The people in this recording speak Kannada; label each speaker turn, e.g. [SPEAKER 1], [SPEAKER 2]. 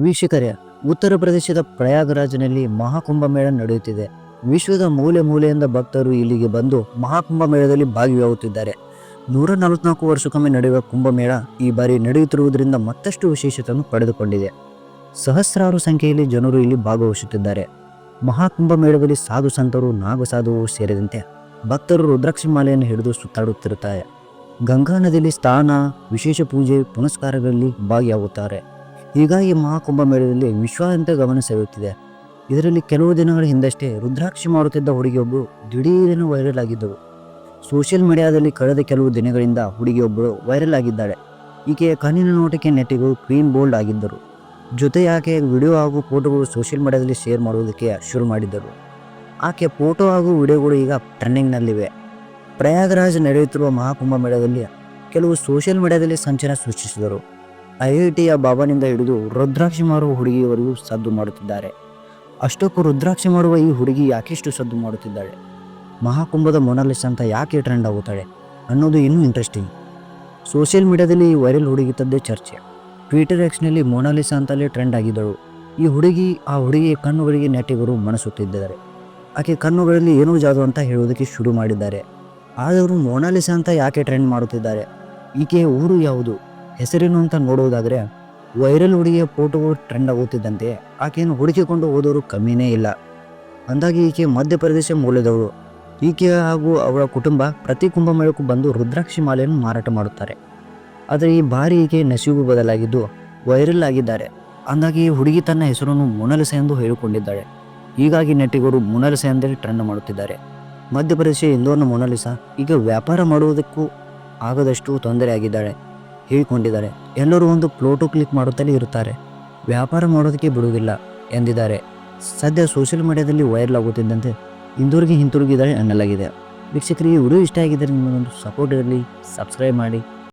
[SPEAKER 1] ವೀಕ್ಷಕರೇ, ಉತ್ತರ ಪ್ರದೇಶದ ಪ್ರಯಾಗರಾಜ್ನಲ್ಲಿ ಮಹಾಕುಂಭಮೇಳ ನಡೆಯುತ್ತಿದೆ. ವಿಶ್ವದ ಮೂಲೆ ಮೂಲೆಯಿಂದ ಭಕ್ತರು ಇಲ್ಲಿಗೆ ಬಂದು ಮಹಾಕುಂಭಮೇಳದಲ್ಲಿ ಭಾಗಿಯಾಗುತ್ತಿದ್ದಾರೆ. 144 ವರ್ಷಕ್ಕೊಮ್ಮೆ ನಡೆಯುವ ಕುಂಭಮೇಳ ಈ ಬಾರಿ ನಡೆಯುತ್ತಿರುವುದರಿಂದ ಮತ್ತಷ್ಟು ವಿಶೇಷತೆಯನ್ನು ಪಡೆದುಕೊಂಡಿದೆ. ಸಹಸ್ರಾರು ಸಂಖ್ಯೆಯಲ್ಲಿ ಜನರು ಇಲ್ಲಿ ಭಾಗವಹಿಸುತ್ತಿದ್ದಾರೆ. ಮಹಾಕುಂಭಮೇಳದಲ್ಲಿ ಸಾಧು ಸಂತರು, ನಾಗಸಾಧುವು ಸೇರಿದಂತೆ ಭಕ್ತರು ರುದ್ರಾಕ್ಷಿ ಮಾಲೆಯನ್ನು ಹಿಡಿದು ಸುತ್ತಾಡುತ್ತಿರುತ್ತಾರೆ. ಗಂಗಾ ನದಿಯಲ್ಲಿ ಸ್ನಾನ, ವಿಶೇಷ ಪೂಜೆ ಪುನಸ್ಕಾರಗಳಲ್ಲಿ ಭಾಗಿಯಾಗುತ್ತಾರೆ. ಹೀಗಾಗಿ ಮಹಾಕುಂಭಮೇಳದಲ್ಲಿ ವಿಶ್ವಾದ್ಯಂತ ಗಮನ ಸೆಳೆಯುತ್ತಿದೆ. ಇದರಲ್ಲಿ ಕೆಲವು ದಿನಗಳ ಹಿಂದಷ್ಟೇ ರುದ್ರಾಕ್ಷಿ ಮಾಡುತ್ತಿದ್ದ ಹುಡುಗಿಯೊಬ್ಬರು ದಿಢೀರನೆ ವೈರಲ್ ಆಗಿದ್ದಳು. ಸೋಷಿಯಲ್ ಮೀಡಿಯಾದಲ್ಲಿ ಕಳೆದ ಕೆಲವು ದಿನಗಳಿಂದ ಹುಡುಗಿಯೊಬ್ಬರು ವೈರಲ್ ಆಗಿದ್ದಾಳೆ. ಈಕೆಯ ಕಣ್ಣಿನ ನೋಟಕ್ಕೆ ನೆಟ್ಟಿಗೂ ಕ್ವೀನ್ ಬೋಲ್ಡ್ ಆಗಿದ್ದರು. ಜೊತೆ ಆಕೆಯ ವಿಡಿಯೋ ಹಾಗೂ ಫೋಟೋಗಳು ಸೋಷಿಯಲ್ ಮೀಡಿಯಾದಲ್ಲಿ ಶೇರ್ ಮಾಡುವುದಕ್ಕೆ ಶುರು ಮಾಡಿದ್ದರು. ಆಕೆಯ ಫೋಟೋ ಹಾಗೂ ವಿಡಿಯೋಗಳು ಈಗ ಟ್ರೆಂಡಿಂಗ್ನಲ್ಲಿವೆ. ಪ್ರಯಾಗರಾಜ್ ನಡೆಯುತ್ತಿರುವ ಮಹಾಕುಂಭಮೇಳದಲ್ಲಿ ಕೆಲವು ಸೋಷಿಯಲ್ ಮೀಡಿಯಾದಲ್ಲಿ ಸಂಚಲನ ಸೃಷ್ಟಿಸಿದರು. IITಯ ಬಾಬಾನಿಂದ ಹಿಡಿದು ರುದ್ರಾಕ್ಷಿ ಮಾರುವ ಹುಡುಗಿಯವರೆಗೂ ಸದ್ದು ಮಾಡುತ್ತಿದ್ದಾರೆ. ಅಷ್ಟಕ್ಕೂ ರುದ್ರಾಕ್ಷಿ ಮಾಡುವ ಈ ಹುಡುಗಿ ಯಾಕೆಷ್ಟು ಸದ್ದು ಮಾಡುತ್ತಿದ್ದಾಳೆ, ಮಹಾಕುಂಭದ ಮೊನಾಲಿಸಾ ಅಂತ ಯಾಕೆ ಟ್ರೆಂಡ್ ಆಗುತ್ತಾಳೆ ಅನ್ನೋದು ಇನ್ನೂ ಇಂಟ್ರೆಸ್ಟಿಂಗ್. ಸೋಷಿಯಲ್ ಮೀಡಿಯಾದಲ್ಲಿ ಈ ವೈರಲ್ ಹುಡುಗಿತದ್ದೇ ಚರ್ಚೆ. ಟ್ವಿಟರ್ ಎಕ್ಸ್ನಲ್ಲಿ ಮೊನಾಲಿಸಾ ಅಂತಲೇ ಟ್ರೆಂಡ್ ಆಗಿದ್ದಳು. ಈ ಹುಡುಗಿ ಆ ಹುಡುಗಿಯ ಕಣ್ಣುಗಳಿಗೆ ನೆಟ್ಟಿಗರು ಮನಸುತ್ತಿದ್ದಾರೆ. ಆಕೆ ಕಣ್ಣುಗಳಲ್ಲಿ ಏನೋ ಜಾದು ಅಂತ ಹೇಳುವುದಕ್ಕೆ ಶುರು ಮಾಡಿದ್ದಾರೆ. ಆದರೂ ಮೊನಾಲಿಸಾ ಅಂತ ಯಾಕೆ ಟ್ರೆಂಡ್ ಮಾಡುತ್ತಿದ್ದಾರೆ, ಈಕೆಯ ಊರು ಯಾವುದು, ಹೆಸರೇನು ಅಂತ ನೋಡುವುದಾದರೆ ವೈರಲ್ ಹುಡುಗಿಯ ಫೋಟೋಗಳು ಟ್ರೆಂಡ್ ಆಗುತ್ತಿದ್ದಂತೆ ಆಕೆಯನ್ನು ಹುಡುಕಿಕೊಂಡು ಹೋದವರು ಕಮ್ಮಿನೇ ಇಲ್ಲ. ಅಂದಾಗಿ ಈಕೆ ಮಧ್ಯಪ್ರದೇಶ ಮೂಲದವಳು. ಈಕೆ ಹಾಗೂ ಅವಳ ಕುಟುಂಬ ಪ್ರತಿ ಕುಂಭಮೇಳಕ್ಕೂ ಬಂದು ರುದ್ರಾಕ್ಷಿ ಮಾಲೆಯನ್ನು ಮಾರಾಟ ಮಾಡುತ್ತಾರೆ. ಆದರೆ ಈ ಬಾರಿ ಈಕೆ ನಸೀಬು ಬದಲಾಗಿದ್ದು ವೈರಲ್ ಆಗಿದ್ದಾರೆ. ಅಂದಾಗಿ ಈ ಹುಡುಗಿ ತನ್ನ ಹೆಸರನ್ನು ಮೊನಾಲಿಸಾ ಎಂದು ಹೇಳಿಕೊಂಡಿದ್ದಾಳೆ. ಹೀಗಾಗಿ ನೆಟ್ಟಿಗರು ಮೊನಾಲಿಸಾ ಎಂದೇ ಟ್ರೆಂಡ್ ಮಾಡುತ್ತಿದ್ದಾರೆ. ಮಧ್ಯಪ್ರದೇಶ ಇಂದೋರ್ನ ಮೊನಾಲಿಸಾ ಈಗ ವ್ಯಾಪಾರ ಮಾಡುವುದಕ್ಕೂ ಆಗದಷ್ಟು ತೊಂದರೆಯಾಗಿದ್ದಾಳೆ ಹೇಳಿಕೊಂಡಿದ್ದಾರೆ. ಎಲ್ಲರೂ ಒಂದು ಫೋಟೋ ಕ್ಲಿಕ್ ಮಾಡುತ್ತಲೇ ಇರುತ್ತಾರೆ, ವ್ಯಾಪಾರ ಮಾಡೋದಕ್ಕೆ ಬಿಡುವುದಿಲ್ಲ ಎಂದಿದ್ದಾರೆ. ಸದ್ಯ ಸೋಷಿಯಲ್ ಮೀಡಿಯಾದಲ್ಲಿ ವೈರಲ್ ಆಗುತ್ತಿದ್ದಂತೆ ಹಿಂತಿರುಗಿದ್ದಾಳೆ ಎನ್ನಲಾಗಿದೆ. ವೀಕ್ಷಕರಿಗೆ ಈ ವಿಡಿಯೋ ಇಷ್ಟ ಆಗಿದ್ದರೆ ನಿಮಗೊಂದು ಸಪೋರ್ಟ್ ಇರಲಿ, ಸಬ್ಸ್ಕ್ರೈಬ್ ಮಾಡಿ.